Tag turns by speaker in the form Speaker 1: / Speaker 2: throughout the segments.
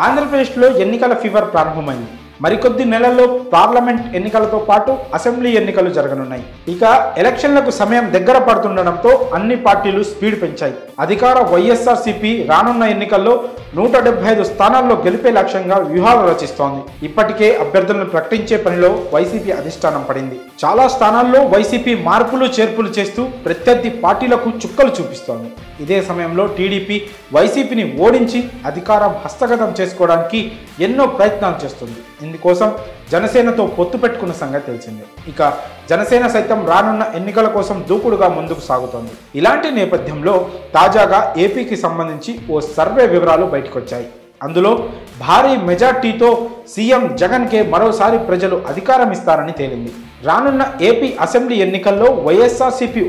Speaker 1: ఆంధ్రప్రదేశ్లో ఎన్నికల ఫీవర్ ప్రారంభమైంది. మరికొద్ది నెలల్లో పార్లమెంట్ ఎన్నికలతో పాటు అసెంబ్లీ ఎన్నికలు జరగనున్నాయి. ఇక ఎలక్షన్లకు సమయం దగ్గర పడుతుండటంతో అన్ని పార్టీలు స్పీడ్ పెంచాయి. అధికార వైఎస్ఆర్సీపీ రానున్న ఎన్నికల్లో 175 స్థానాల్లో గెలిపే లక్ష్యంగా వ్యూహాలు రచిస్తోంది. ఇప్పటికే అభ్యర్థులను ప్రకటించే పనిలో వైసీపీ అధిష్టానం పడింది. చాలా స్థానాల్లో వైసీపీ మార్పులు చేర్పులు చేస్తూ ప్రత్యర్థి పార్టీలకు చుక్కలు చూపిస్తోంది. ఇదే సమయంలో టీడీపీ వైసీపీని ఓడించి అధికారం హస్తగతం చేసుకోవడానికి ఎన్నో ప్రయత్నాలు చేస్తుంది. ఇందుకోసం జనసేనతో పొత్తు పెట్టుకున్న సంగతి తెలిసిందే. ఇక జనసేన సైతం రానున్న ఎన్నికల కోసం దూకుడుగా ముందుకు సాగుతోంది. ఇలాంటి నేపథ్యంలో తాజాగా ఏపీకి సంబంధించి ఓ సర్వే వివరాలు బయటకొచ్చాయి. అందులో భారీ మెజార్టీతో సీఎం జగన్కే మరోసారి ప్రజలు అధికారం ఇస్తారని తేలింది. రానున్న ఏపీ అసెంబ్లీ ఎన్నికల్లో వైఎస్ఆర్సీపీ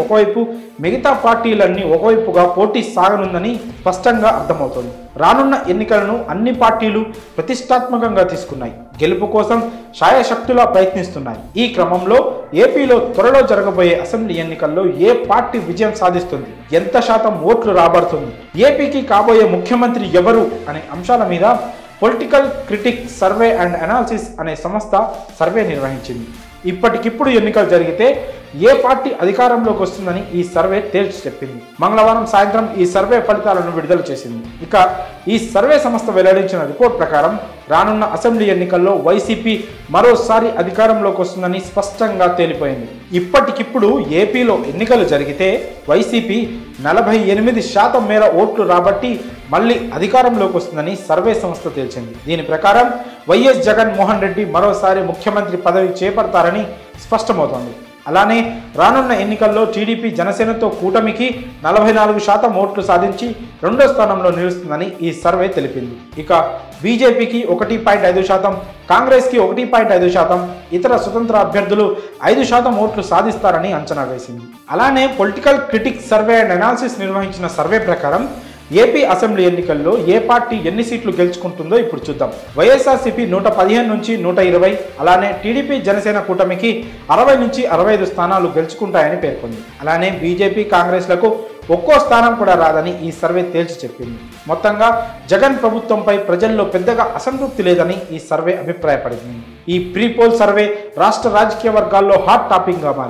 Speaker 1: ఒకవైపు, మిగతా పార్టీలన్నీ ఒకవైపుగా పోటీ సాగనుందని స్పష్టంగా అర్థమవుతోంది. రానున్న ఎన్నికలను అన్ని పార్టీలు ప్రతిష్టాత్మకంగా తీసుకున్నాయి. గెలుపు కోసం శాయశక్తులా ప్రయత్నిస్తున్నాయి. ఈ క్రమంలో ఏపీలో త్వరలో జరగబోయే అసెంబ్లీ ఎన్నికల్లో ఏ పార్టీ విజయం సాధిస్తుంది, ఎంత శాతం ఓట్లు రాబడుతుంది, ఏపీకి కాబోయే ముఖ్యమంత్రి ఎవరు అనే అంశాల మీద political critics survey and analysis అనే సంస్థ సర్వే నిర్వహించింది. ఇప్పటికిప్పుడు ఎన్నికలు జరిగితే ఏ పార్టీ అధికారంలోకి వస్తుందని ఈ సర్వే తేల్చి చెప్పింది. మంగళవారం సాయంత్రం ఈ సర్వే ఫలితాలను విడుదల చేసింది. ఇక ఈ సర్వే సంస్థ వెల్లడించిన రిపోర్ట్ ప్రకారం రానున్న అసెంబ్లీ ఎన్నికల్లో వైసీపీ మరోసారి అధికారంలోకి వస్తుందని స్పష్టంగా తేలిపోయింది. ఇప్పటికిప్పుడు ఏపీలో ఎన్నికలు జరిగితే వైసీపీ 48% మేర ఓట్లు రాబట్టి మళ్ళీ అధికారంలోకి వస్తుందని సర్వే సంస్థ తేల్చింది. దీని ప్రకారం వైఎస్ జగన్మోహన్ రెడ్డి మరోసారి ముఖ్యమంత్రి పదవి చేపడతారని స్పష్టమవుతోంది. అలానే రానున్న ఎన్నికల్లో టీడీపీ జనసేనతో కూటమికి 44% ఓట్లు సాధించి రెండో స్థానంలో నిలుస్తుందని ఈ సర్వే తెలిపింది. ఇక బీజేపీకి 1.5%, కాంగ్రెస్కి 1.5%, ఇతర స్వతంత్ర అభ్యర్థులు 5% ఓట్లు సాధిస్తారని అంచనా వేసింది. అలానే political critics survey and analysis నిర్వహించిన సర్వే ప్రకారం ఏపీ అసెంబ్లీ ఎన్నికల్లో ఏ పార్టీ ఎన్ని సీట్లు గెలుచుకుంటుందో ఇప్పుడు చూద్దాం. వైఎస్ఆర్సీపీ 115 నుంచి 120, అలానే టీడీపీ జనసేన కూటమికి 60 నుంచి 65 స్థానాలు గెలుచుకుంటాయని పేర్కొంది. అలానే బీజేపీ కాంగ్రెస్లకు ఒక్కో స్థానం కూడా రాదని ఈ సర్వే తేల్చి చెప్పింది. మొత్తంగా జగన్ ప్రభుత్వంపై ప్రజల్లో పెద్దగా అసంతృప్తి లేదని ఈ సర్వే అభిప్రాయపడింది. ఈ ప్రీ పోల్ సర్వే రాష్ట్ర రాజకీయ వర్గాల్లో హాట్ టాపిక్గా మారింది.